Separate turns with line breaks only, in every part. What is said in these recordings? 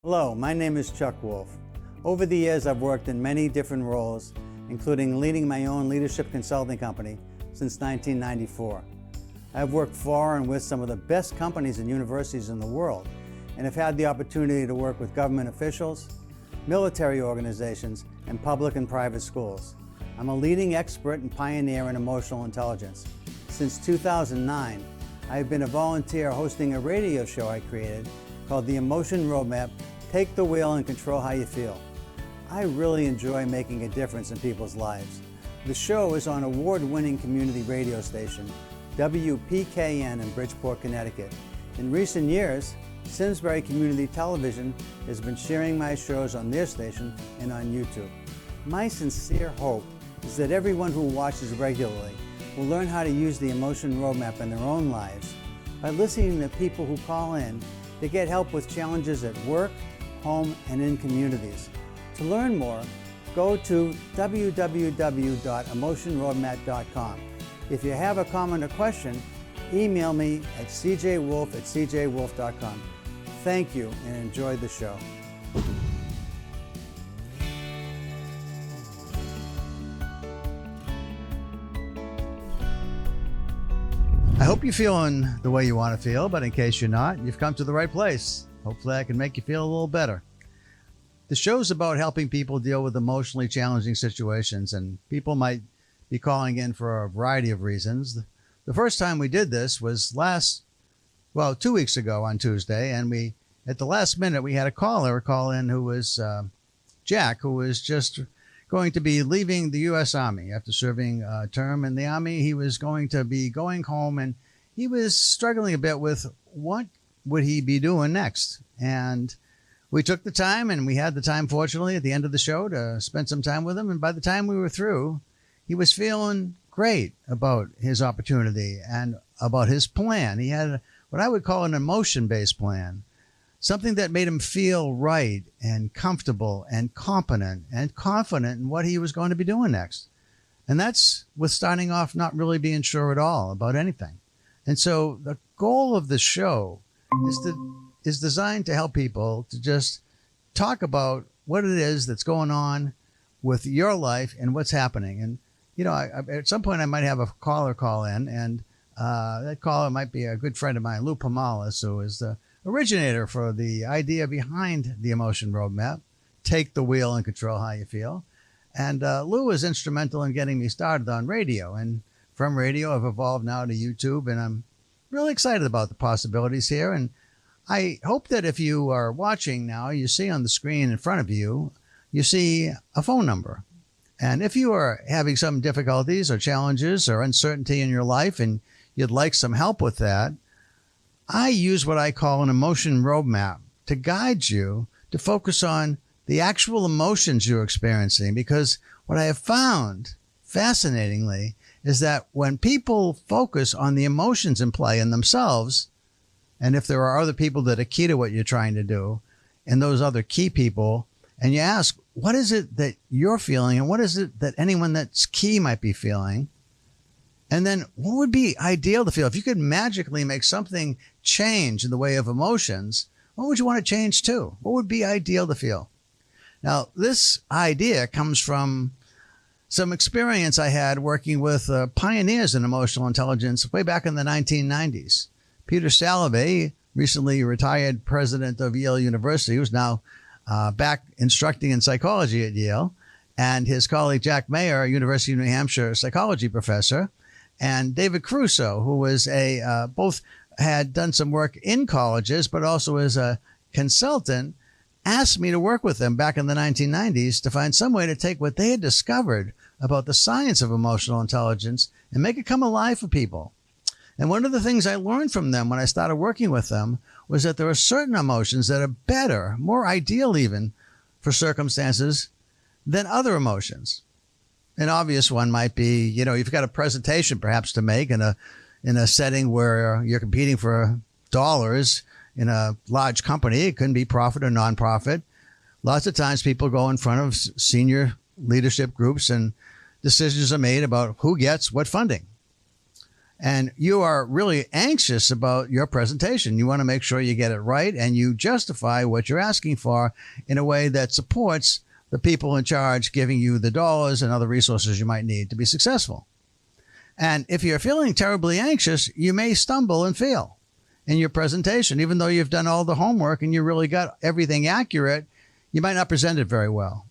Hello, my name is Chuck Wolf. Over the years, I've worked in many different roles, including leading my own leadership consulting company since 1994. I've worked for and with some of the best companies and universities in the world, and have had the opportunity to work with government officials, military organizations, and public and private schools. I'm a leading expert and pioneer in emotional intelligence. Since 2009, I've been a volunteer hosting a radio show I created called The Emotion Roadmap: Take the Wheel and Control How You Feel. I really enjoy making a difference in people's lives. The show is on award-winning community radio station, WPKN in Bridgeport, Connecticut. In recent years, Simsbury Community Television has been sharing my shows on their station and on YouTube. My sincere hope is that everyone who watches regularly will learn how to use the Emotion Roadmap in their own lives by listening to people who call in to get help with challenges at work, home, and in communities. To learn more, go to www.emotionroadmap.com. If you have a comment or question, email me at cjwolf@cjwolf.com. Thank you and enjoy the show. I hope you're feeling the way you want to feel, but in case you're not, you've come to the right place. Hopefully I can make you feel a little better. The show's about helping people deal with emotionally challenging situations, and people might be calling in for a variety of reasons. The first time we did this was 2 weeks ago on Tuesday, and at the last minute, we had a caller call in who was Jack, who was just going to be leaving the U.S. Army after serving a term in the Army. He was going to be going home, and he was struggling a bit with what would he be doing next. And we took the time, and we had the time, fortunately, at the end of the show to spend some time with him. And by the time we were through, he was feeling great about his opportunity and about his plan. He had what I would call an emotion-based plan, something that made him feel right and comfortable and competent and confident in what he was going to be doing next. And that's with starting off not really being sure at all about anything. And so the goal of the show is designed to help people to just talk about what it is that's going on with your life and what's happening. And, you know, at some point I might have a caller call in, and that caller might be a good friend of mine, Lou Pomalis, who is the originator for the idea behind the Emotion Roadmap: Take the Wheel and Control How You Feel. And Lou was instrumental in getting me started on radio. And from radio, I've evolved now to YouTube, and I'm really excited about the possibilities here. And I hope that if you are watching now, you see on the screen in front of you, you see a phone number. And if you are having some difficulties or challenges or uncertainty in your life and you'd like some help with that, I use what I call an emotion roadmap to guide you to focus on the actual emotions you're experiencing. Because what I have found, fascinatingly, is that when people focus on the emotions in play in themselves, and if there are other people that are key to what you're trying to do, and those other key people, and you ask, what is it that you're feeling, and what is it that anyone that's key might be feeling? And then what would be ideal to feel? If you could magically make something change in the way of emotions, what would you want to change to? What would be ideal to feel? Now, this idea comes from some experience I had working with pioneers in emotional intelligence way back in the 1990s. Peter Salovey, recently retired president of Yale University, who's now back instructing in psychology at Yale, and his colleague Jack Mayer, University of New Hampshire psychology professor, and David Crusoe, who was both had done some work in colleges, but also as a consultant, asked me to work with them back in the 1990s to find some way to take what they had discovered about the science of emotional intelligence and make it come alive for people. And one of the things I learned from them when I started working with them was that there are certain emotions that are better, more ideal even, for circumstances than other emotions. An obvious one might be, you know, you've got a presentation perhaps to make in a setting where you're competing for dollars in a large company. It can be profit or nonprofit. Lots of times people go in front of senior leadership groups and decisions are made about who gets what funding. and you are really anxious about your presentation. You want to make sure you get it right, and you justify what you're asking for in a way that supports the people in charge giving you the dollars and other resources you might need to be successful. And if you're feeling terribly anxious, you may stumble and fail in your presentation. Even though you've done all the homework and you really got everything accurate, you might not present it very well.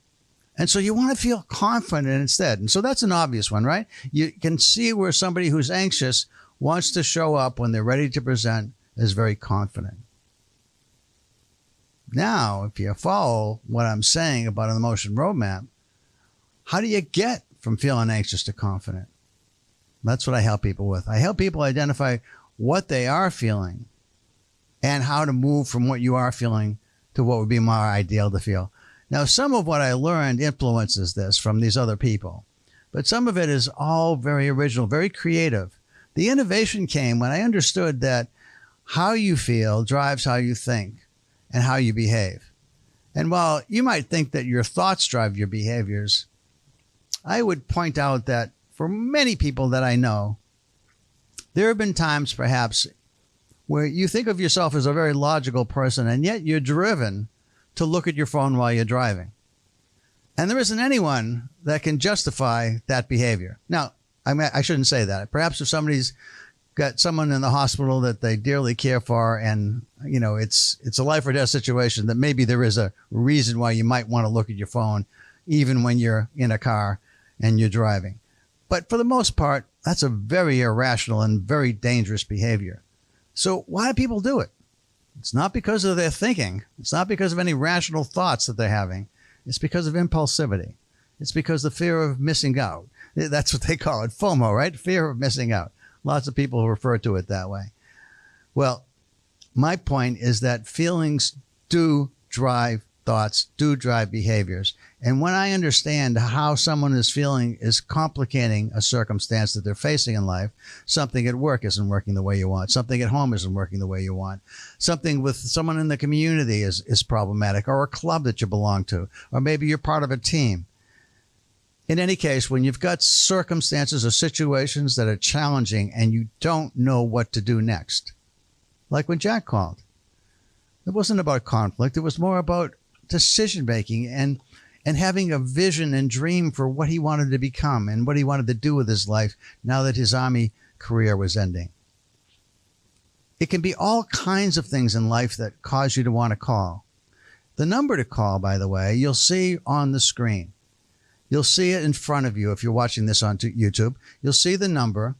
And so you want to feel confident instead. And so that's an obvious one, right? You can see where somebody who's anxious wants to show up when they're ready to present is very confident. Now, if you follow what I'm saying about an emotion roadmap, how do you get from feeling anxious to confident? That's what I help people with. I help people identify what they are feeling and how to move from what you are feeling to what would be more ideal to feel. Now, some of what I learned influences this from these other people, but some of it is all very original, very creative. The innovation came when I understood that how you feel drives how you think and how you behave. And while you might think that your thoughts drive your behaviors, I would point out that for many people that I know, there have been times perhaps where you think of yourself as a very logical person, and yet you're driven to look at your phone while you're driving. And there isn't anyone that can justify that behavior. Now, I shouldn't say that. Perhaps if somebody's got someone in the hospital that they dearly care for, and it's a life or death situation, that maybe there is a reason why you might want to look at your phone even when you're in a car and you're driving. But for the most part, that's a very irrational and very dangerous behavior. So why do people do it? It's not because of their thinking. It's not because of any rational thoughts that they're having. It's because of impulsivity. It's because of the fear of missing out. That's what they call it, FOMO, right? Fear of missing out. Lots of people refer to it that way. Well, my point is that feelings do drive thoughts, do drive behaviors. And when I understand how someone is feeling is complicating a circumstance that they're facing in life, something at work isn't working the way you want, something at home isn't working the way you want, something with someone in the community is problematic, or a club that you belong to, or maybe you're part of a team. In any case, when you've got circumstances or situations that are challenging and you don't know what to do next, like when Jack called, it wasn't about conflict. It was more about decision making and having a vision and dream for what he wanted to become and what he wanted to do with his life now that his Army career was ending. It can be all kinds of things in life that cause you to want to call. The number to call, by the way, you'll see on the screen. You'll see it in front of you if you're watching this on YouTube. You'll see the number.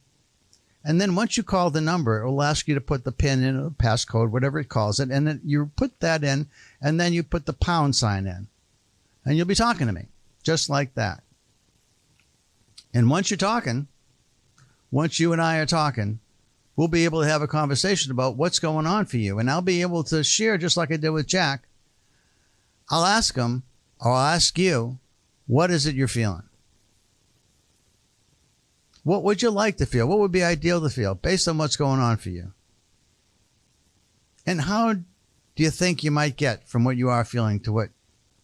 And then once you call the number, it will ask you to put the PIN in, or passcode, whatever it calls it. And then you put that in, and then you put the pound sign in. And you'll be talking to me, just like that. And once you're talking, once you and I are talking, we'll be able to have a conversation about what's going on for you. And I'll be able to share, just like I did with Jack. I'll ask him, or I'll ask you, what is it you're feeling? What would you like to feel? What would be ideal to feel based on what's going on for you? And how do you think you might get from what you are feeling to what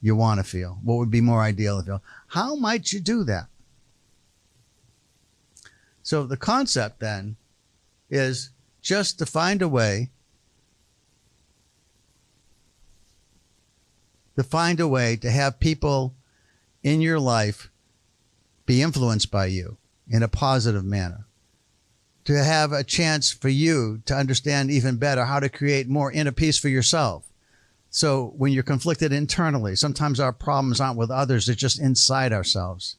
you want to feel? What would be more ideal to feel? How might you do that? So the concept then is just to find a way to have people in your life be influenced by you in a positive manner, to have a chance for you to understand even better how to create more inner peace for yourself. So when you're conflicted internally, sometimes our problems aren't with others, they're just inside ourselves.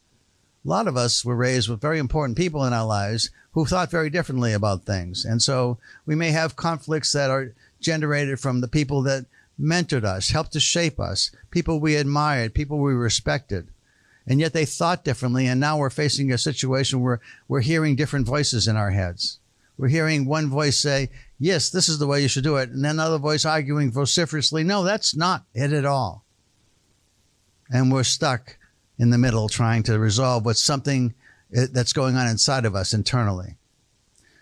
A lot of us were raised with very important people in our lives who thought very differently about things. And so we may have conflicts that are generated from the people that mentored us, helped to shape us, people we admired, people we respected. And yet they thought differently, and now we're facing a situation where we're hearing different voices in our heads. We're hearing one voice say, yes, this is the way you should do it, and then another voice arguing vociferously, no, that's not it at all. And we're stuck in the middle trying to resolve what's something that's going on inside of us internally.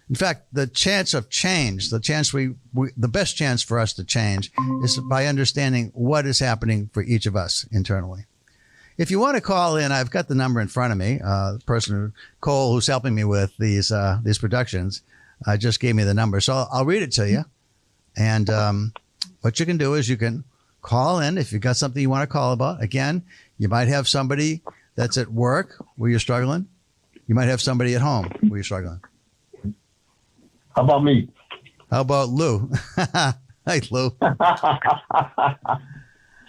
In fact, the chance of change, the best chance for us to change is by understanding what is happening for each of us internally. If you want to call in, I've got the number in front of me. The person, Cole, who's helping me with these productions, just gave me the number. So I'll read it to you. And what you can do is you can call in if you've got something you want to call about. Again, you might have somebody that's at work where you're struggling. You might have somebody at home where you're struggling.
How about me?
How about Lou? Hey, Lou.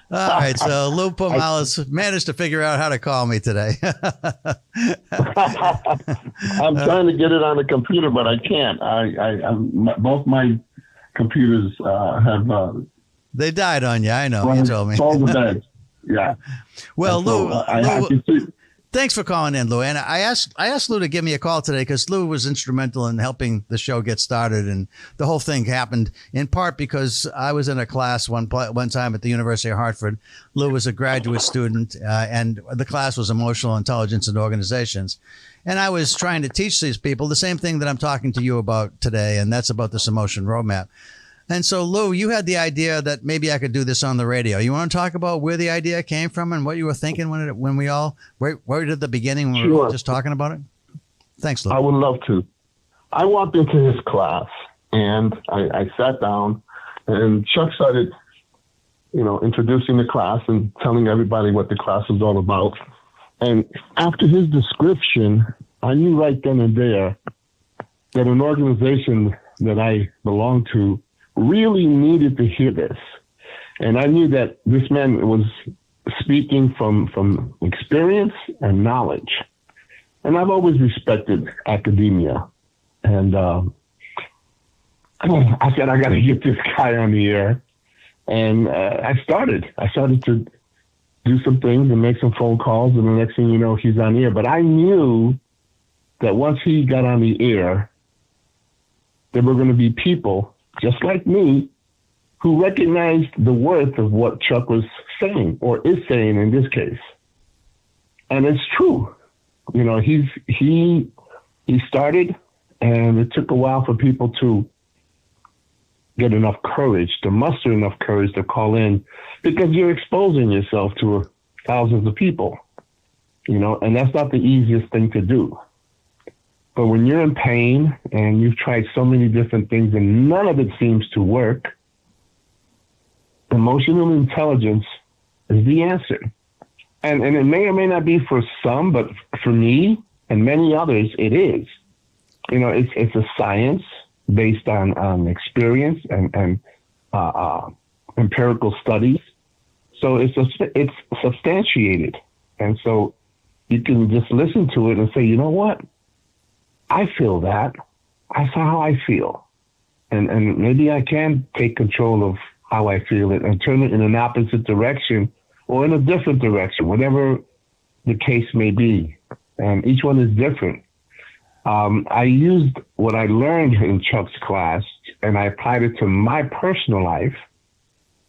All right, so Lou Pomales managed to figure out how to call me today.
I'm trying to get it on the computer, but I can't. Both my computers have.
They died on you. I know. You told me.
Sold the bed. Yeah.
Well,
so,
Lou, thanks for calling in, Lou. And I asked Lou to give me a call today because Lou was instrumental in helping the show get started. And the whole thing happened in part because I was in a class one time at the University of Hartford. Lou was a graduate student, and the class was Emotional Intelligence and Organizations. And I was trying to teach these people the same thing that I'm talking to you about today, and that's about this emotion roadmap. And so, Lou, you had the idea that maybe I could do this on the radio. You want to talk about where the idea came from and what you were thinking when we all, right at the beginning, when we were just talking about it? Thanks, Lou.
I would love to. I walked into his class, and I sat down, and Chuck started, introducing the class and telling everybody what the class was all about. And after his description, I knew right then and there that an organization that I belonged to really needed to hear this. And I knew that this man was speaking from experience and knowledge. And I've always respected academia. And I said, I got to get this guy on the air. And I started to do some things and make some phone calls. And the next thing you know, he's on the air. But I knew that once he got on the air, there were going to be people just like me, who recognized the worth of what Chuck was saying, or is saying in this case. And it's true. He started, and it took a while for people to get enough courage, to muster enough courage to call in, because you're exposing yourself to thousands of people, and that's not the easiest thing to do. But when you're in pain and you've tried so many different things and none of it seems to work, emotional intelligence is the answer. And it may or may not be for some, but for me and many others, it is. It's a science based on experience and empirical studies. So it's substantiated. And so you can just listen to it and say, you know what? I feel that. That's how I feel. And maybe I can take control of how I feel it and turn it in an opposite direction or in a different direction, whatever the case may be. And each one is different. I used what I learned in Chuck's class and I applied it to my personal life.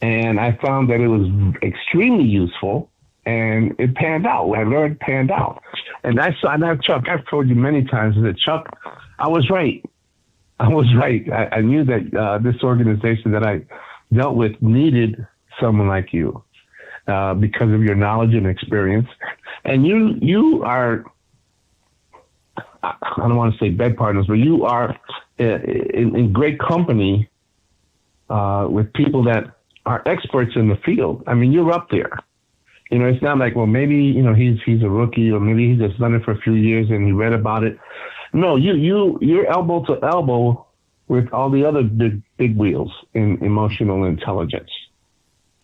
And I found that it was extremely useful. And it panned out. I learned it panned out. And I saw that, Chuck, I've told you many times that, Chuck, I was right. I knew that this organization that I dealt with needed someone like you because of your knowledge and experience. And you are, I don't want to say bed partners, but you are in great company with people that are experts in the field. I mean, you're up there. It's not like, well, maybe, he's a rookie or maybe he's just done it for a few years and he read about it. No, you're elbow to elbow with all the other big wheels in emotional intelligence.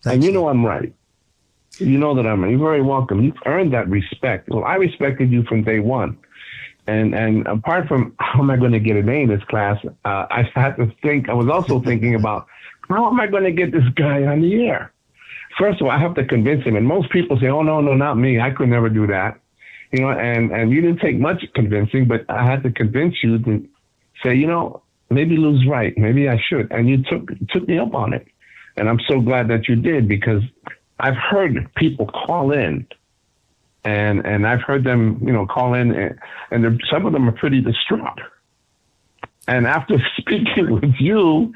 Thanks. And I'm right. You know that I'm right. You're very welcome. You've earned that respect. Well, I respected you from day one. And apart from how am I going to get an A in this class, I had to think, I was also thinking about how am I going to get this guy on the air? First of all, I have to convince him. And most people say, oh, no, not me. I could never do that. And you didn't take much convincing, but I had to convince you to say, maybe Lou's right. Maybe I should. And you took me up on it. And I'm so glad that you did, because I've heard people call in and I've heard them, call in and some of them are pretty distraught. And after speaking with you,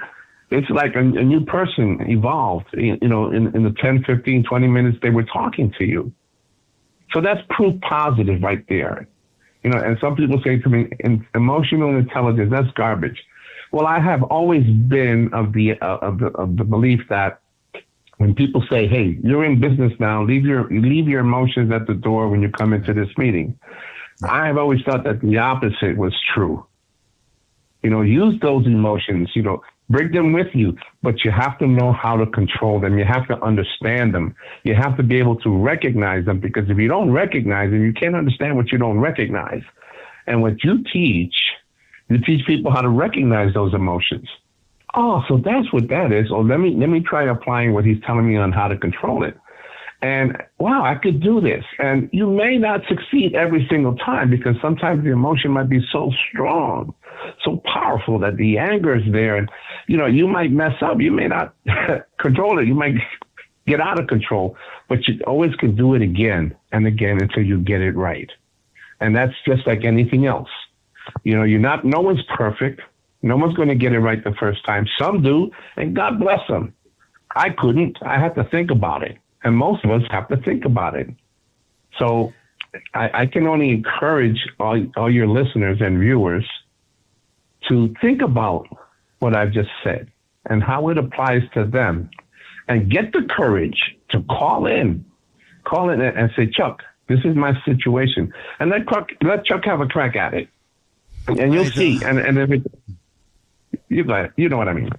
it's like a new person evolved, in the 10, 15, 20 minutes they were talking to you. So that's proof positive right there. And some people say to me, emotional intelligence, that's garbage. Well, I have always been of the belief that when people say, "Hey, you're in business now. Leave your emotions at the door when you come into this meeting." I've always thought that the opposite was true. Use those emotions. Bring them with you, but you have to know how to control them. You have to understand them. You have to be able to recognize them, because if you don't recognize them, you can't understand what you don't recognize. And what you teach people how to recognize those emotions. Oh, so that's what that is. Oh, let me try applying what he's telling me on how to control it. And wow, I could do this. And you may not succeed every single time, because sometimes the emotion might be so strong, so powerful that the anger is there. And, you might mess up. You may not control it. You might get out of control, but you always can do it again and again until you get it right. And that's just like anything else. No one's perfect. No one's going to get it right the first time. Some do, and God bless them. I couldn't. I had to think about it. And most of us have to think about it. So I can only encourage all your listeners and viewers to think about what I've just said and how it applies to them, and get the courage to call in and say, "Chuck, this is my situation." And let Chuck have a crack at it. And you'll see. And if it, you know what I mean.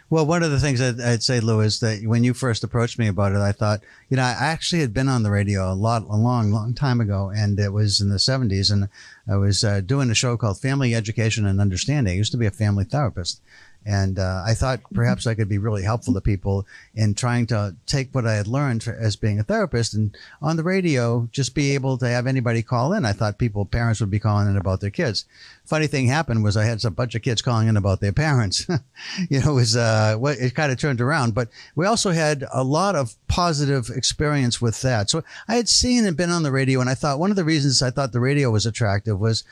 Well, one of the things I'd say, Lou, is that when you first approached me about it, I thought, I actually had been on the radio a long time ago, and it was in the 70s, and I was doing a show called Family Education and Understanding. I used to be a family therapist. And I thought perhaps I could be really helpful to people in trying to take what I had learned as being a therapist, and on the radio, just be able to have anybody call in. I thought parents would be calling in about their kids. Funny thing happened was I had a bunch of kids calling in about their parents. It kind of turned around. But we also had a lot of positive experience with that. So I had seen and been on the radio, and I thought one of the reasons I thought the radio was attractive was,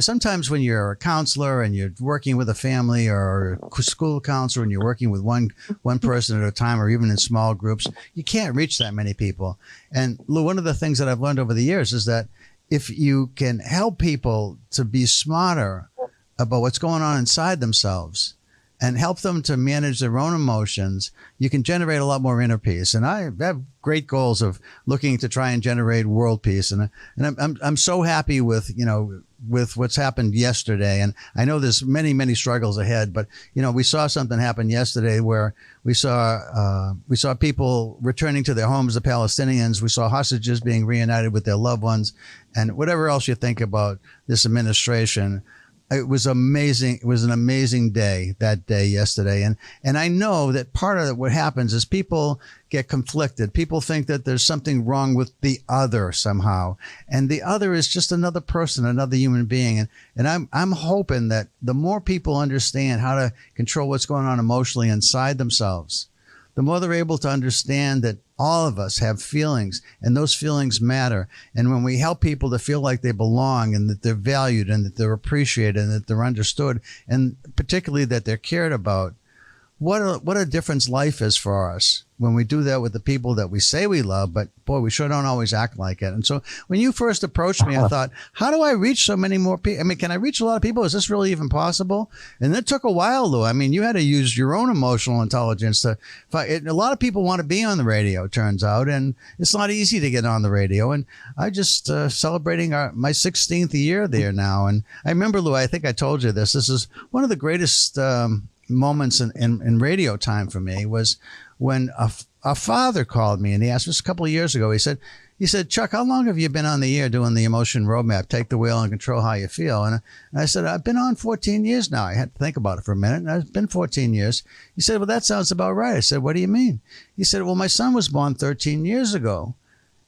sometimes when you're a counselor and you're working with a family, or school counselor, and you're working with one person at a time, or even in small groups, you can't reach that many people. And Lou, one of the things that I've learned over the years is that if you can help people to be smarter about what's going on inside themselves and help them to manage their own emotions, you can generate a lot more inner peace. And I have great goals of looking to try and generate world peace. And I'm so happy with what's happened yesterday. And I know there's many struggles ahead, but we saw something happen yesterday where we saw people returning to their homes, the Palestinians. We saw hostages being reunited with their loved ones, and whatever else you think about this administration. It was amazing. It was an amazing day, that day yesterday. And I know that part of what happens is people get conflicted. People think that there's something wrong with the other somehow. And the other is just another person, another human being. And I'm hoping that the more people understand how to control what's going on emotionally inside themselves, the more they're able to understand that all of us have feelings, and those feelings matter. And when we help people to feel like they belong, and that they're valued, and that they're appreciated, and that they're understood, and particularly that they're cared about, what a difference life is for us when we do that with the people that we say we love, but boy, we sure don't always act like it. And so when you first approached me, I thought, how do I reach so many more people? I mean, can I reach a lot of people? Is this really even possible? And it took a while, Lou. I mean, you had to use your own emotional intelligence to fight. A lot of people want to be on the radio, it turns out, and it's not easy to get on the radio. And I just celebrating my 16th year there now. And I remember, Lou, I think I told you this. This is one of the greatest moments in radio time for me was when a father called me, and he asked us a couple of years ago. He said, Chuck, how long have you been on the air doing the emotion roadmap? Take the wheel and control how you feel. And I said, I've been on 14 years now. I had to think about it for a minute. And it's been 14 years. He said, well, that sounds about right. I said, what do you mean? He said, well, my son was born 13 years ago,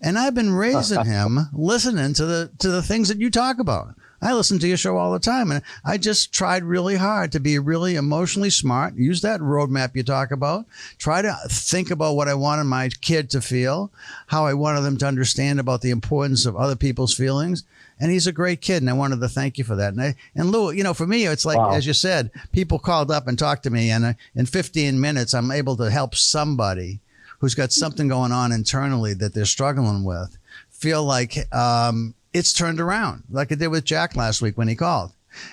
and I've been raising him listening to the things that you talk about. I listen to your show all the time, and I just tried really hard to be really emotionally smart, use that roadmap you talk about, try to think about what I wanted my kid to feel, how I wanted them to understand about the importance of other people's feelings. And he's a great kid, and I wanted to thank you for that. And Lou, for me, it's like, wow, as you said, people called up and talked to me, and in 15 minutes, I'm able to help somebody who's got something going on internally that they're struggling with feel like it's turned around, like I did with Jack last week when he called.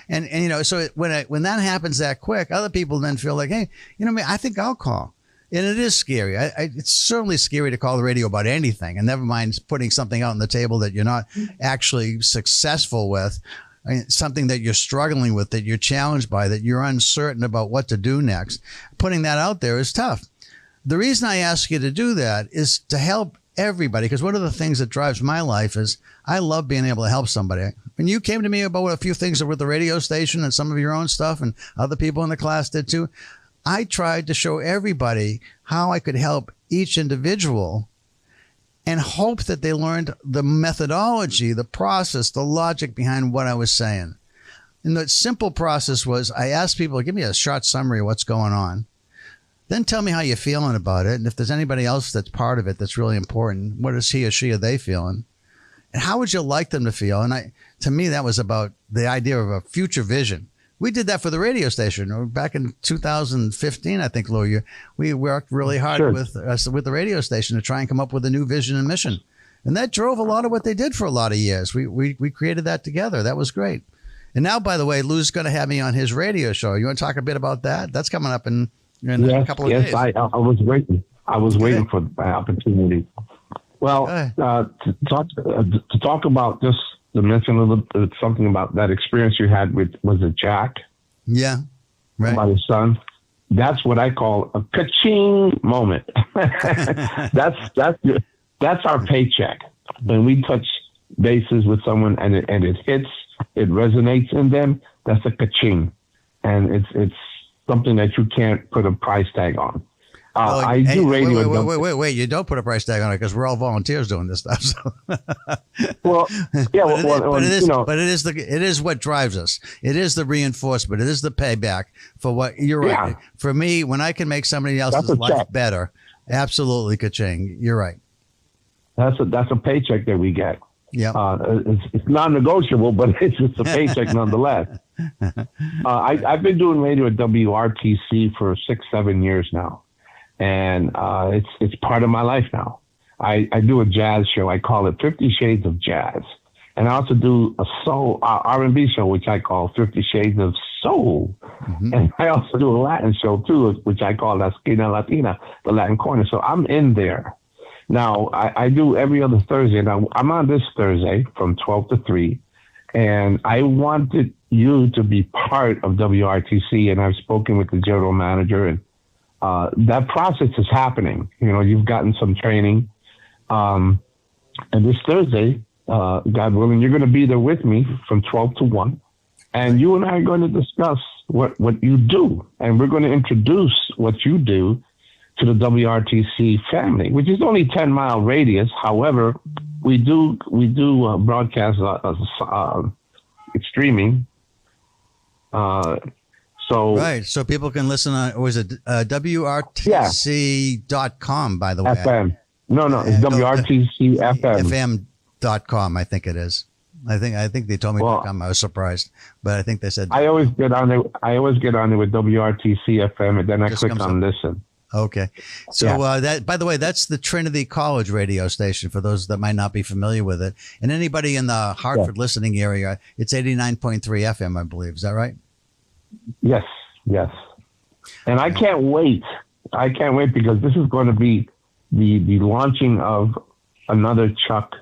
And so when that happens that quick, other people then feel like, hey, I think I'll call. And it is scary. It's certainly scary to call the radio about anything, and never mind putting something out on the table that you're not actually successful with, something that you're struggling with, that you're challenged by, that you're uncertain about what to do next. Putting that out there is tough. The reason I ask you to do that is to help everybody, because one of the things that drives my life is I love being able to help somebody. When you came to me about a few things with the radio station and some of your own stuff, and other people in the class did too, I tried to show everybody how I could help each individual and hope that they learned the methodology, the process, the logic behind what I was saying. And the simple process was I asked people, give me a short summary of what's going on. Then tell me how you're feeling about it. And if there's anybody else that's part of it that's really important, what is he or she or they feeling? And how would you like them to feel? And to me, that was about the idea of a future vision. We did that for the radio station back in 2015, I think, Lou. We worked really hard with the radio station to try and come up with a new vision and mission. And that drove a lot of what they did for a lot of years. We created that together. That was great. And now, by the way, Lou's going to have me on his radio show. You want to talk a bit about that? That's coming up in a couple of days.
Yes, I was waiting. I was waiting for the opportunity. Well, to talk about just to mention a little something about that experience you had with, was it Jack?
Yeah, right.
About his son. That's what I call a ka-ching moment. That's our paycheck. When we touch bases with someone and it hits, it resonates in them. That's a ka-ching, and it's something that you can't put a price tag on. I do radio.
Wait! You don't put a price tag on it because we're all volunteers doing this stuff. So.
Well, yeah,
but it is what drives us. It is the reinforcement. It is the payback for what you're right. For me, when I can make somebody else's life better, absolutely, ka-ching. You're right.
That's a paycheck that we get.
Yeah,
it's non-negotiable, but it's just a paycheck nonetheless. I've been doing radio at WRTC for 6-7 years now. And it's part of my life now. I do a jazz show. I call it 50 Shades of Jazz. And I also do a soul R&B show, which I call 50 Shades of Soul. Mm-hmm. And I also do a Latin show, too, which I call La Esquina Latina, the Latin Corner. So I'm in there. Now, I do every other Thursday. Now, I'm on this Thursday from 12 to 3. And I wanted you to be part of WRTC. And I've spoken with the general manager, and that process is happening. You've gotten some training. And this Thursday, God willing, you're going to be there with me from 12 to 1. And you and I are going to discuss what you do. And we're going to introduce what you do to the WRTC family, which is only 10-mile radius. However, we do broadcast streaming. So
people can listen on, or is it WRTC.com, by the way?
FM. No, it's WRTC FM.
FM.com, I think it is. I think they told me .com. I was surprised, but I think they said.
I always get on there with WRTC FM, and then I click on listen.
Okay. So that, by the way, that's the Trinity College radio station for those that might not be familiar with it. And anybody in the Hartford listening area, it's 89.3 FM, I believe. Is that right?
Yes. And I can't wait. Because this is going to be the launching of another Chuck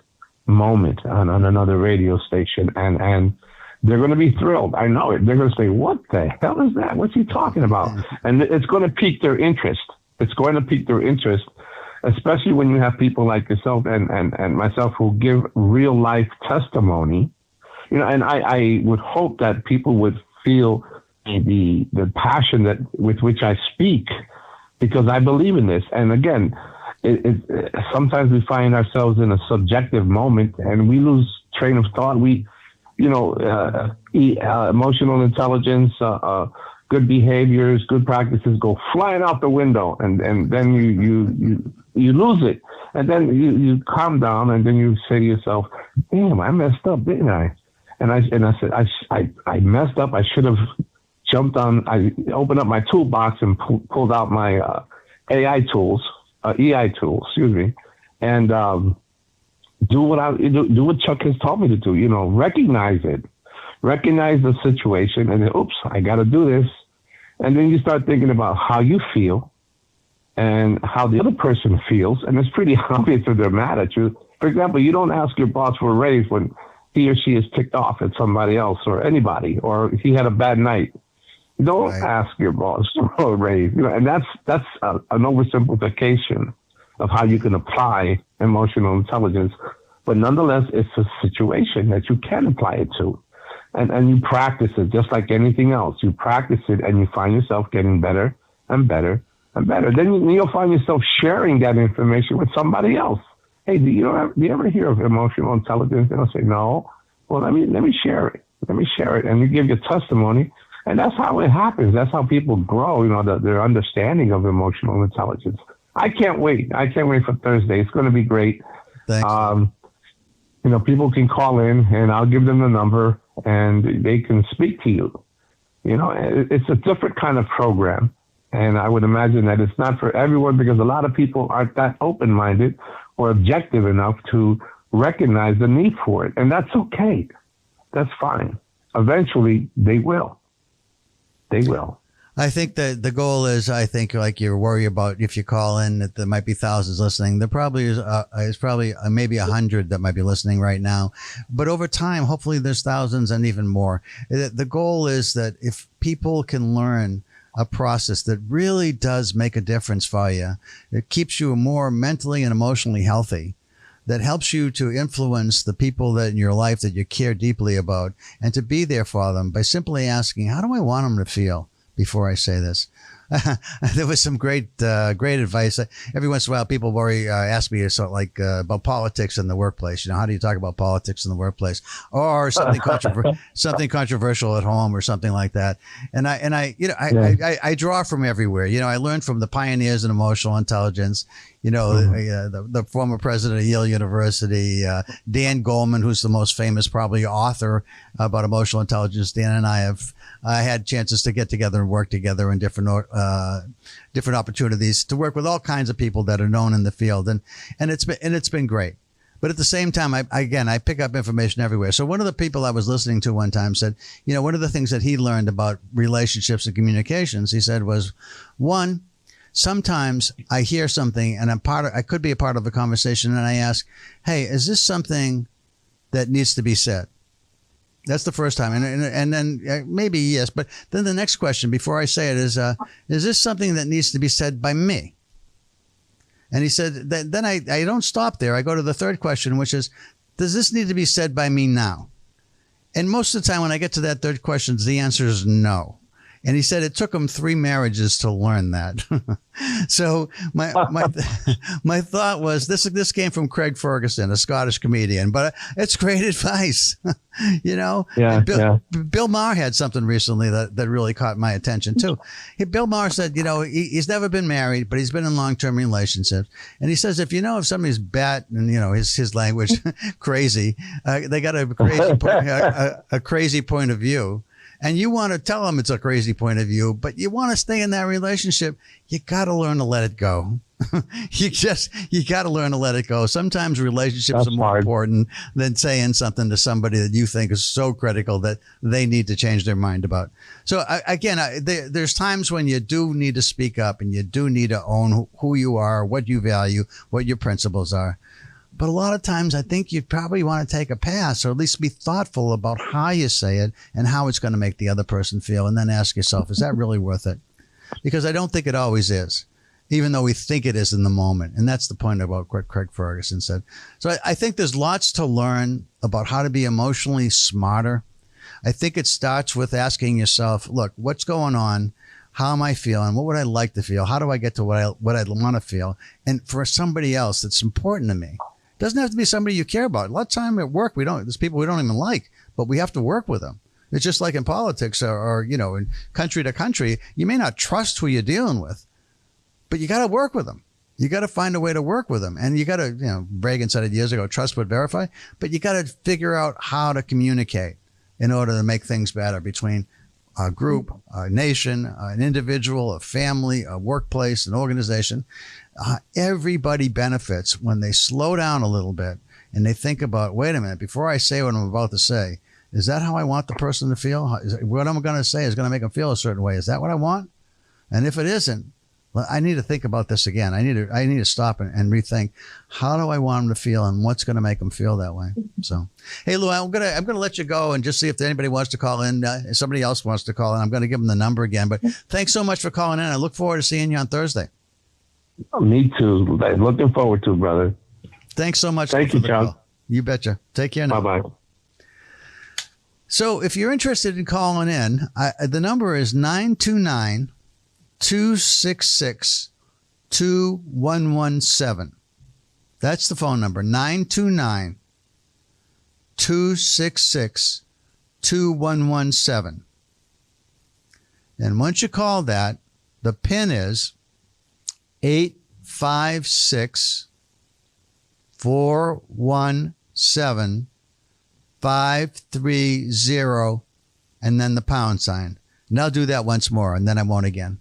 moment on another radio station. And they're going to be thrilled. I know it. They're going to say, what the hell is that? What's he talking about? And it's going to pique their interest. Especially when you have people like yourself and myself who give real life testimony. And I would hope that people would feel the passion with which I speak, because I believe in this. And again, sometimes we find ourselves in a subjective moment and we lose train of thought. Emotional intelligence, good behaviors, good practices go flying out the window, and then you lose it, and then you calm down, and then you say to yourself, "Damn, I messed up, didn't I?" And I said, I messed up. I should have jumped on. I opened up my toolbox and pulled out my EI tools, and do what Chuck has taught me to do. Recognize it. recognize the situation, and then, oops, I got to do this. And then you start thinking about how you feel and how the other person feels. And it's pretty obvious if they're mad at you. For example, you don't ask your boss for a raise when he or she is ticked off at somebody else or anybody, or he had a bad night. Don't ask your boss for a raise. And that's an oversimplification of how you can apply emotional intelligence. But nonetheless, it's a situation that you can apply it to. And you practice it just like anything else. You practice it and you find yourself getting better and better and better. Then you'll find yourself sharing that information with somebody else. Hey, do you ever hear of emotional intelligence? And I'll say, no. Well, let me share it. Let me share it. And you give your testimony. And that's how it happens. That's how people grow, their understanding of emotional intelligence. I can't wait. I can't wait for Thursday. It's going to be great.
Thanks.
People can call in and I'll give them the number and they can speak to you. It's a different kind of program. And I would imagine that it's not for everyone because a lot of people aren't that open-minded or objective enough to recognize the need for it. And that's okay. That's fine. Eventually, they will. They will.
I think that the goal is, like you're worried about if you call in that there might be thousands listening. There probably is probably maybe 100 that might be listening right now. But over time, hopefully there's thousands and even more. The goal is that if people can learn a process that really does make a difference for you, it keeps you more mentally and emotionally healthy, that helps you to influence the people that in your life that you care deeply about and to be there for them by simply asking, how do I want them to feel? Before I say this, there was some great advice. Every once in a while, people worry, ask me about politics in the workplace. How do you talk about politics in the workplace, or something something controversial at home, or something like that? And I draw from everywhere. I learned from the pioneers in emotional intelligence. The former president of Yale University, Dan Goleman, who's the most famous probably author about emotional intelligence. Dan and I have had chances to get together and work together in different opportunities to work with all kinds of people that are known in the field, and it's been great. But at the same time, I pick up information everywhere. So one of the people I was listening to one time said, one of the things that he learned about relationships and communications, he said, was one. Sometimes I hear something and I could be a part of a conversation, and I ask, hey, is this something that needs to be said? That's the first time. And then maybe yes, but then the next question before I say it is this something that needs to be said by me? And he said that then I don't stop there. I go to the third question, which is, does this need to be said by me now? And most of the time when I get to that third question, the answer is no. And he said it took him 3 marriages to learn that. So my thought was this came from Craig Ferguson, a Scottish comedian, but it's great advice. Bill Maher had something recently that really caught my attention too. Bill Maher said, he's never been married, but he's been in long-term relationships. And he says, if somebody's bat and, his language, crazy, they got a crazy point of view. And you want to tell them it's a crazy point of view, but you want to stay in that relationship. You got to learn to let it go. You got to learn to let it go. Sometimes relationships are more important than saying something to somebody that you think is so critical that they need to change their mind about. So there's times when you do need to speak up and you do need to own who you are, what you value, what your principles are. But a lot of times I think you'd probably want to take a pass, or at least be thoughtful about how you say it and how it's going to make the other person feel. And then ask yourself, is that really worth it? Because I don't think it always is, even though we think it is in the moment. And that's the point about what Craig Ferguson said. So I think there's lots to learn about how to be emotionally smarter. I think it starts with asking yourself, look, what's going on? How am I feeling? What would I like to feel? How do I get to what I want to feel? And for somebody else that's important to me. Doesn't have to be somebody you care about. A lot of time at work, there's people we don't even like, but we have to work with them. It's just like in politics or in country to country, you may not trust who you're dealing with, but you got to work with them. You got to find a way to work with them. And you got to, Reagan said it years ago, trust but verify, but you got to figure out how to communicate in order to make things better between a group, a nation, an individual, a family, a workplace, an organization. Everybody benefits when they slow down a little bit and they think about, wait a minute, before I say what I'm about to say, Is that how I want the person to feel? What I'm going to say is going to make them feel a certain way. Is that what I want? And if it isn't, well, I need to think about this again. I need to stop and rethink. How do I want them to feel, and what's going to make them feel that way? So, hey, Lou, I'm gonna let you go and just see if anybody wants to call in. If somebody else wants to call in, I'm going to give them the number again. But thanks so much for calling in. I look forward to seeing you on Thursday.
Oh, me too. Looking forward to it, brother.
Thanks so much.
Thank you, John.
You betcha. Take care now.
Bye-bye.
So if you're interested in calling in, the number is 929-266-2117. That's the phone number, 929-266-2117. And once you call that, the PIN is 856-417-530, and then the pound sign. And I'll do that once more, and then I won't again.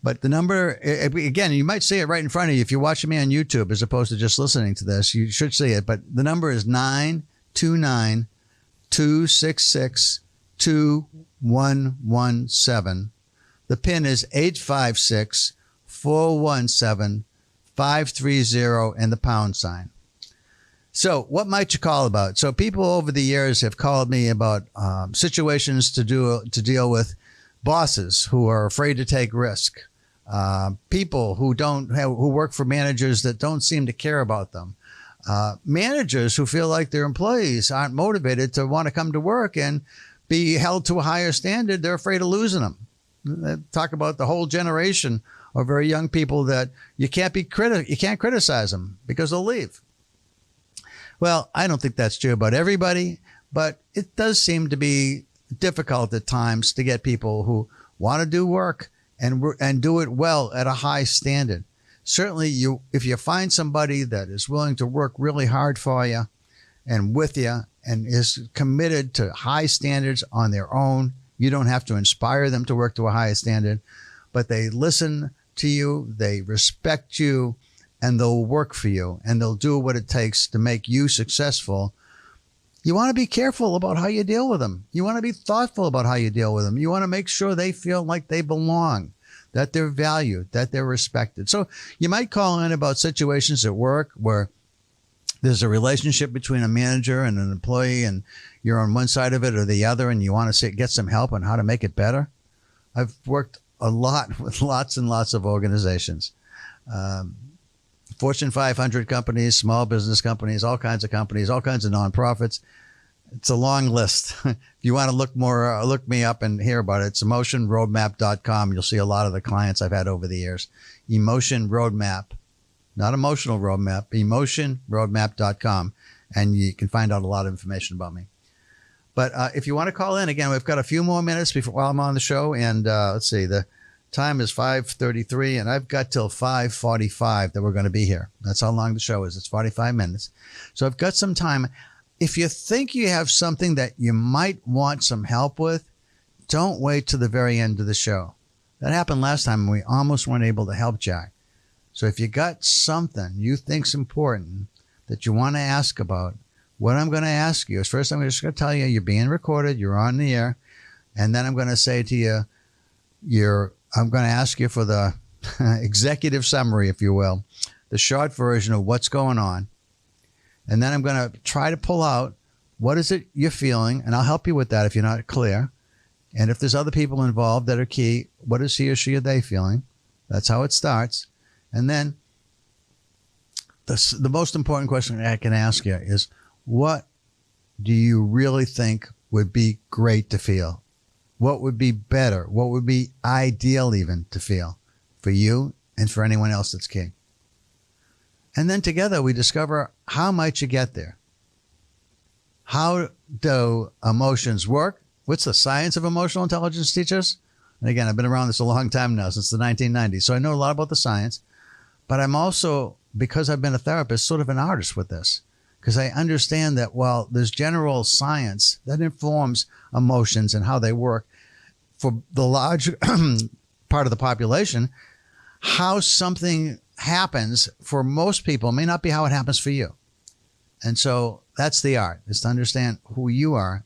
But the number, again, you might see it right in front of you. If you're watching me on YouTube as opposed to just listening to this, you should see it. But the number is 929-266-2117. The PIN is 856-417-530, and the pound sign. So what might you call about? So people over the years have called me about situations to deal with bosses who are afraid to take risk, people who work for managers that don't seem to care about them, managers who feel like their employees aren't motivated to want to come to work and be held to a higher standard. They're afraid of losing them. They talk about the whole generation of very young people that you can't criticize them because they'll leave. Well, I don't think that's true about everybody, but it does seem to be difficult at times to get people who want to do work and do it well at a high standard. Certainly, if you find somebody that is willing to work really hard for you and with you and is committed to high standards on their own, you don't have to inspire them to work to a high standard, but they listen to you, they respect you, and they'll work for you, and they'll do what it takes to make you successful. You want to be careful about how you deal with them. You want to be thoughtful about how you deal with them. You want to make sure they feel like they belong, that they're valued, that they're respected. So you might call in about situations at work where there's a relationship between a manager and an employee, and you're on one side of it or the other, and you want to get some help on how to make it better. I've worked a lot with lots and lots of organizations. Fortune 500 companies, small business companies, all kinds of nonprofits. It's a long list. If you want to look me up and hear about it, it's emotionroadmap.com. You'll see a lot of the clients I've had over the years. Emotion Roadmap, not emotional roadmap, emotionroadmap.com. And you can find out a lot of information about me. But if you want to call in, again, we've got a few more minutes while I'm on the show. And let's see, the time is 5:33, and I've got till 5:45 that we're going to be here. That's how long the show is. It's 45 minutes. So I've got some time. If you think you have something that you might want some help with, don't wait to the very end of the show. That happened last time, and we almost weren't able to help Jack. So if you got something you think's important that you want to ask about, what I'm going to ask you is, first I'm just going to tell you you're being recorded, you're on the air, and then I'm going to say to you, I'm going to ask you for the executive summary, if you will, the short version of what's going on. And then I'm going to try to pull out what is it you're feeling, and I'll help you with that if you're not clear. And if there's other people involved that are key, what is he or she or they feeling? That's how it starts. And then the most important question I can ask you is, what do you really think would be great to feel? What would be better? What would be ideal even to feel for you and for anyone else that's key? And then together we discover, how might you get there? How do emotions work? What's the science of emotional intelligence teach us? And again, I've been around this a long time now, since the 1990s. So I know a lot about the science, but I'm also, because I've been a therapist, sort of an artist with this. Because I understand that while there's general science that informs emotions and how they work for the large part of the population, how something happens for most people may not be how it happens for you. And so that's the art, is to understand who you are,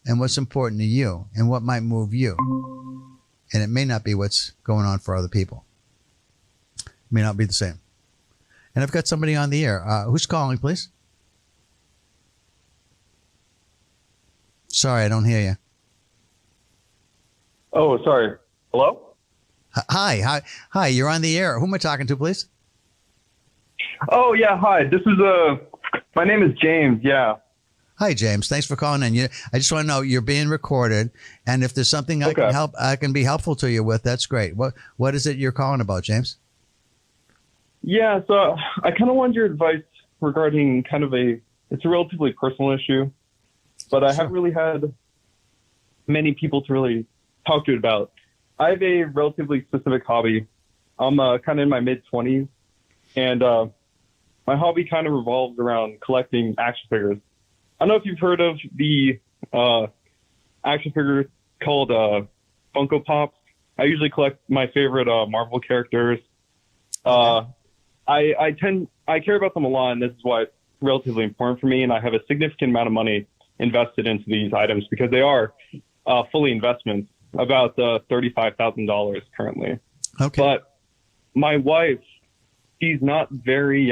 and what's important to you and what might move you. And it may not be what's going on for other people. It may not be the same. And I've got somebody on the air. Who's calling, please? Sorry, I don't hear you.
Oh, sorry. Hello?
Hi. You're on the air. Who am I talking to, please?
Oh, yeah. Hi. This is my name is James. Yeah.
Hi, James. Thanks for calling in. I just want to know you're being recorded, and if there's something I can be helpful to you with, that's great. What is it you're calling about, James?
Yeah. So I kind of wanted your advice regarding it's a relatively personal issue, but I haven't really had many people to really talk to it about. I have a relatively specific hobby. I'm kind of in my mid-20s, and my hobby kind of revolves around collecting action figures. I don't know if you've heard of the action figure called Funko Pops. I usually collect my favorite Marvel characters. I care about them a lot, and this is why it's relatively important for me, and I have a significant amount of money invested into these items because they are fully investments, about $35,000 currently.
Okay.
But my wife, she's not very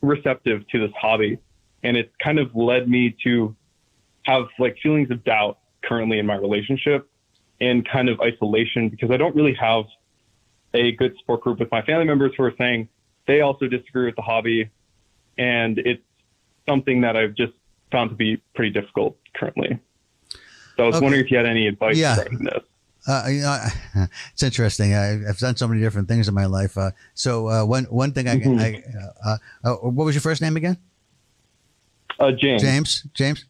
receptive to this hobby, and it's kind of led me to have feelings of doubt currently in my relationship and kind of isolation because I don't really have a good support group with my family members who are saying they also disagree with the hobby, and it's something that I've just found to be pretty difficult currently. So I was wondering if you had any advice regarding this.
It's interesting. I've done so many different things in my life. So one thing what was your first name again?
James.
James.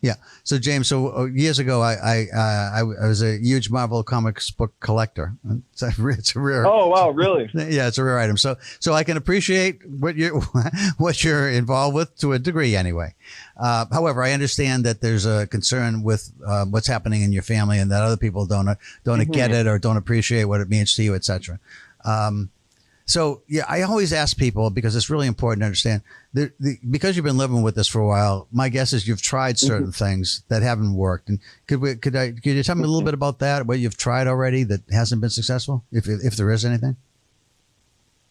Yeah. So James. So years ago, I was a huge Marvel comics book collector. It's a rare.
Oh wow! Really?
Yeah, it's a rare item. So I can appreciate what you're involved with to a degree, anyway. However, I understand that there's a concern with what's happening in your family, and that other people don't get it or don't appreciate what it means to you, etc. So yeah, I always ask people because it's really important to understand because you've been living with this for a while. My guess is you've tried certain things that haven't worked. And could you tell me a little bit about that? What you've tried already that hasn't been successful, if there is anything?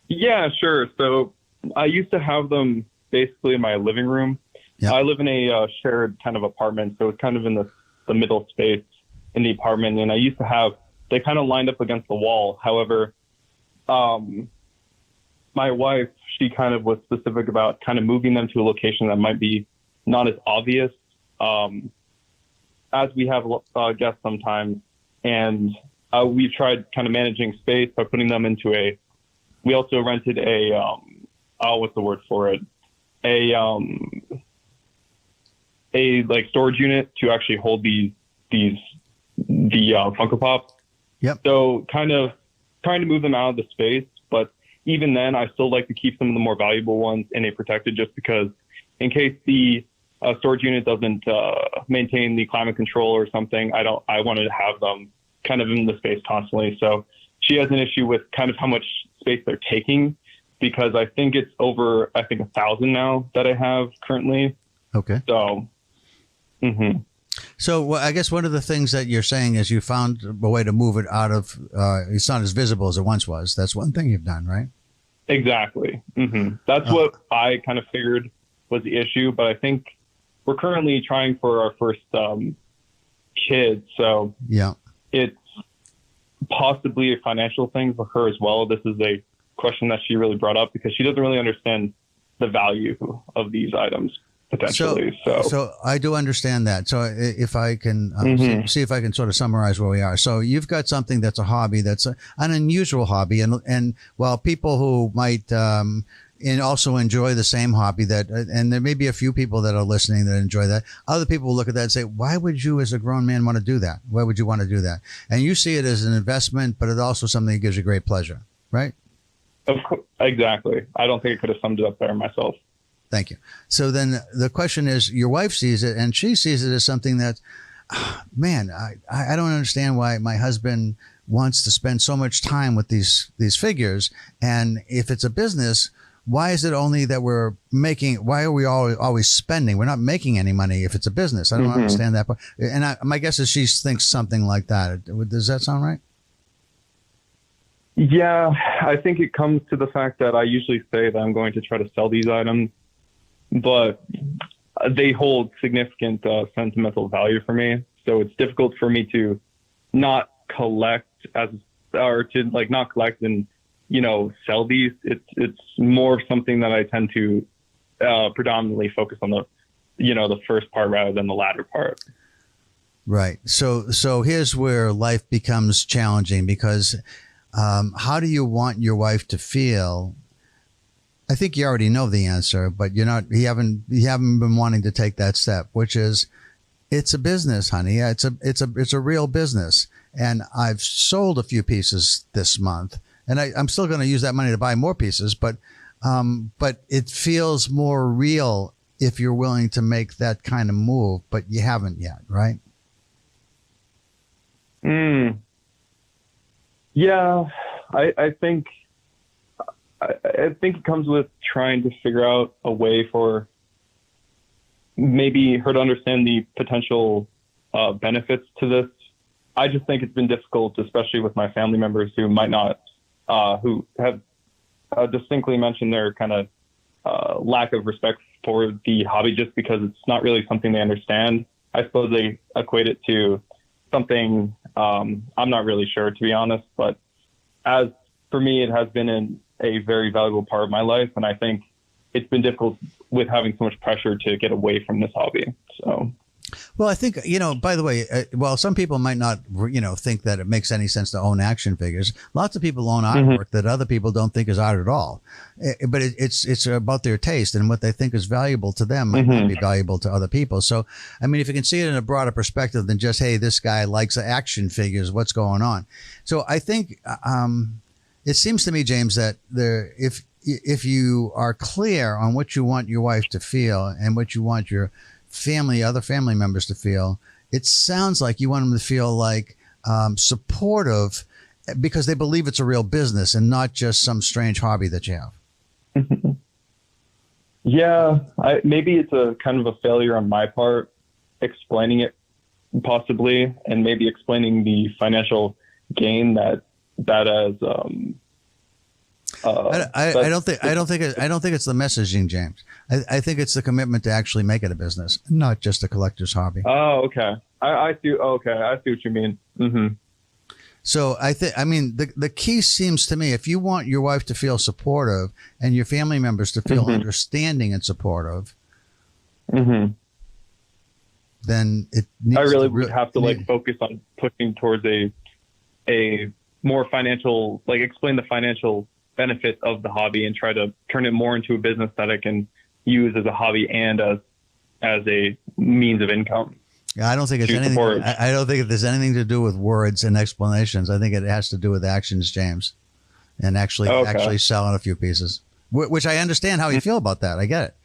Yeah, sure. So I used to have them basically in my living room. Yep. I live in a shared kind of apartment, so it's kind of in the middle space in the apartment. And I used to have they kind of lined up against the wall. However, my wife, she kind of was specific about kind of moving them to a location that might be not as obvious, as we have guests sometimes. And we've tried kind of managing space by putting them into we also rented what's the word for it? A storage unit to actually hold the Funko Pops.
Yep.
So kind of trying to move them out of the space, but even then, I still like to keep some of the more valuable ones in a protected, just because in case the storage unit doesn't maintain the climate control or something, I wanted to have them kind of in the space constantly. So she has an issue with kind of how much space they're taking, because I think it's over 1,000 now that I have currently.
Okay.
So.
So I guess one of the things that you're saying is you found a way to move it out of, it's not as visible as it once was. That's one thing you've done, right?
Exactly. That's what I kind of figured was the issue, but I think we're currently trying for our first kid. So
yeah,
it's possibly a financial thing for her as well. This is a question that she really brought up because she doesn't really understand the value of these items. Potentially.
So I do understand that. So if I can see if I can sort of summarize where we are. So you've got something that's a hobby, that's an unusual hobby. And while people who might and also enjoy the same hobby and there may be a few people that are listening that enjoy that, other people will look at that and say, why would you as a grown man want to do that? Why would you want to do that? And you see it as an investment, but it's also something that gives you great pleasure, right?
Of course, exactly. I don't think I could have summed it up better myself.
Thank you. So then the question is, your wife sees it and she sees it as something that, man, I don't understand why my husband wants to spend so much time with these figures. And if it's a business, why is it only that we're making? Why are we always spending? We're not making any money if it's a business. I don't understand that. And my guess is she thinks something like that. Does that sound right?
Yeah, I think it comes to the fact that I usually say that I'm going to try to sell these items, but they hold significant sentimental value for me. So it's difficult for me to not collect not collect and, sell these. It's more of something that I tend to predominantly focus on the first part rather than the latter part.
Right. So here's where life becomes challenging because how do you want your wife to feel? I think you already know the answer, but you haven't been wanting to take that step, which is it's a business, honey. It's a real business. And I've sold a few pieces this month and I'm still going to use that money to buy more pieces, but it feels more real if you're willing to make that kind of move, but you haven't yet, right?
Yeah, I think it comes with trying to figure out a way for maybe her to understand the potential benefits to this. I just think it's been difficult, especially with my family members who might not, who have distinctly mentioned their kind of lack of respect for the hobby just because it's not really something they understand. I suppose they equate it to something I'm not really sure, to be honest, but as for me, it has been a very valuable part of my life. And I think it's been difficult with having so much pressure to get away from this hobby. So,
well, I think, by the way, while some people might not, think that it makes any sense to own action figures, lots of people own artwork that other people don't think is art at all. But it's about their taste, and what they think is valuable to them might not be valuable to other people. So, I mean, if you can see it in a broader perspective than just, hey, this guy likes action figures, what's going on? So I think it seems to me, James, that if you are clear on what you want your wife to feel and what you want your other family members to feel, it sounds like you want them to feel like supportive because they believe it's a real business and not just some strange hobby that you have.
Yeah, maybe it's a kind of a failure on my part explaining it possibly, and maybe explaining the financial gain that as
I don't think it's the messaging, James. I think it's the commitment to actually make it a business, not just a collector's hobby.
Oh, okay. I see. Okay, I see what you mean. Mm-hmm.
So the key seems to me, if you want your wife to feel supportive and your family members to feel understanding and supportive, then it needs
I really would have to focus on pushing towards a more financial, explain the financial benefits of the hobby and try to turn it more into a business that I can use as a hobby and as a means of income.
Yeah, I don't think it's anything. I don't think there's anything to do with words and explanations. I think it has to do with actions, James, and actually selling a few pieces. Which I understand how you feel about that. I get it,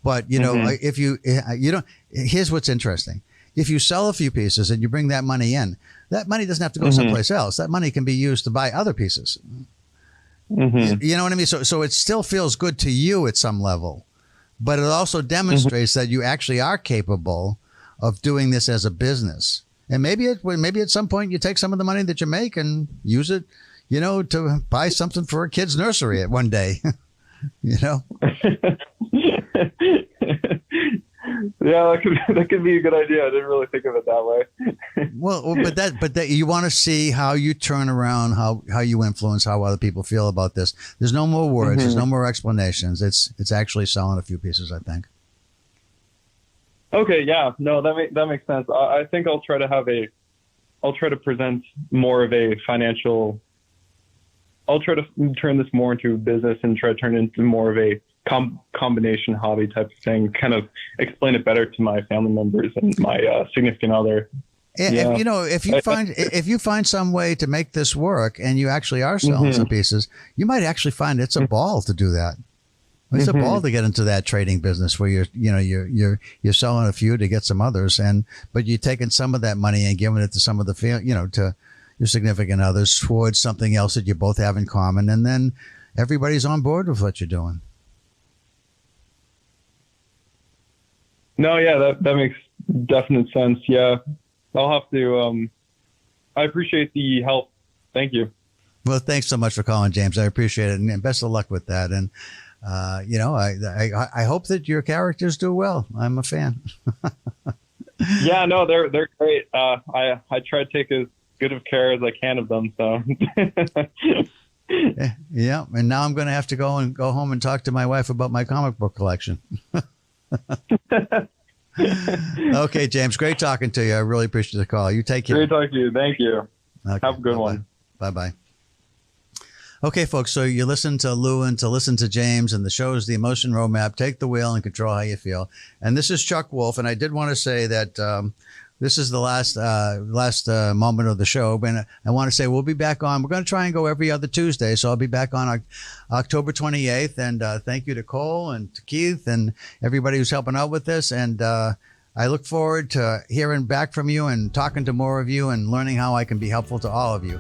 but if you don't, here's what's interesting: if you sell a few pieces and you bring that money in, that money doesn't have to go someplace else. That money can be used to buy other pieces. You know what I mean? So it still feels good to you at some level, but it also demonstrates that you actually are capable of doing this as a business. And maybe at some point you take some of the money that you make and use it, to buy something for a kid's nursery at one day,
Yeah, that could be a good idea. I didn't really think of it that way.
Well, but that you want to see how you turn around, how you influence how other people feel about this. There's no more words. There's no more explanations. It's actually selling a few pieces, I think.
Okay. Yeah. No, that makes sense. I think I'll try to present more of a financial. I'll try to turn this more into a business and try to turn it into more of a combination hobby type of thing, kind of explain it better to my family members and my significant other.
Yeah. If you find some way to make this work and you actually are selling some pieces, you might actually find it's a ball to do that. It's a ball to get into that trading business where you're selling a few to get some others, but you're taking some of that money and giving it to some of the to your significant others towards something else that you both have in common, and then everybody's on board with what you're doing.
No, yeah, that makes definite sense. Yeah, I'll have to. I appreciate the help. Thank you.
Well, thanks so much for calling, James. I appreciate it, and best of luck with that. And I hope that your characters do well. I'm a fan.
Yeah, no, they're great. I try to take as good of care as I can of them. So.
Yeah, and now I'm going to have to go home and talk to my wife about my comic book collection. Okay, James, great talking to you. I really appreciate the call. You take care.
Great talking to you. Thank you.
Okay,
have a good one.
Bye-bye. Okay, folks, so you listen to Lewin, to listen to James, and the show is the Emotion Roadmap. Take the wheel and control how you feel. And this is Chuck Wolf, and I did want to say that this is the last moment of the show, but I want to say we'll be back on. We're going to try and go every other Tuesday, so I'll be back on October 28th. And thank you to Cole and to Keith and everybody who's helping out with this. And I look forward to hearing back from you and talking to more of you and learning how I can be helpful to all of you.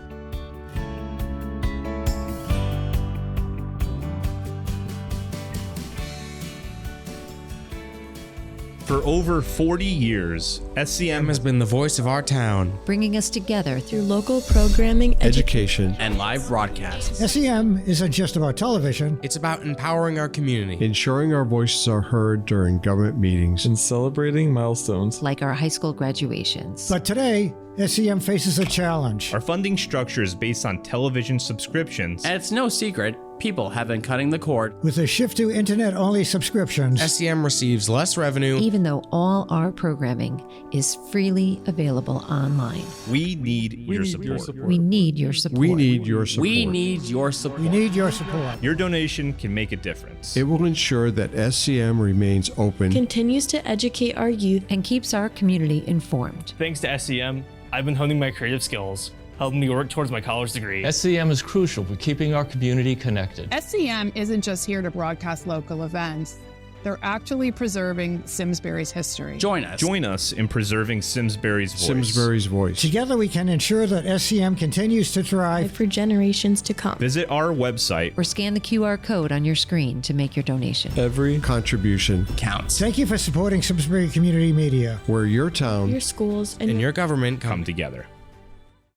For over 40 years, SCM
has been the voice of our town,
bringing us together
through local programming,
education,
and live broadcasts.
SCM isn't just about television.
It's about empowering our community,
ensuring our voices are heard during government meetings,
and celebrating milestones
like our high school graduations.
But today, SCM faces a challenge.
Our funding structure is based on television subscriptions.
And it's no secret, people have been cutting the cord.
With a shift to internet-only subscriptions,
SCM receives less revenue,
even though all our programming is freely available online.
We need your support.
We need your support.
We need your support.
We need your support.
We need your support.
Your donation can make a difference.
It will ensure that SCM remains open,
continues to educate our youth,
and keeps our community informed.
Thanks to SCM, I've been honing my creative skills, helping me work towards my college degree.
SCM is crucial for keeping our community connected.
SCM isn't just here to broadcast local events. They're actually preserving Simsbury's history.
Join us in preserving Simsbury's voice.
Simsbury's voice.
Together we can ensure that SCM continues to thrive
for generations to come.
Visit our website
or scan the QR code on your screen to make your donation.
Every contribution
counts.
Thank you for supporting Simsbury Community Media,
where your town,
your schools,
and your government
come together.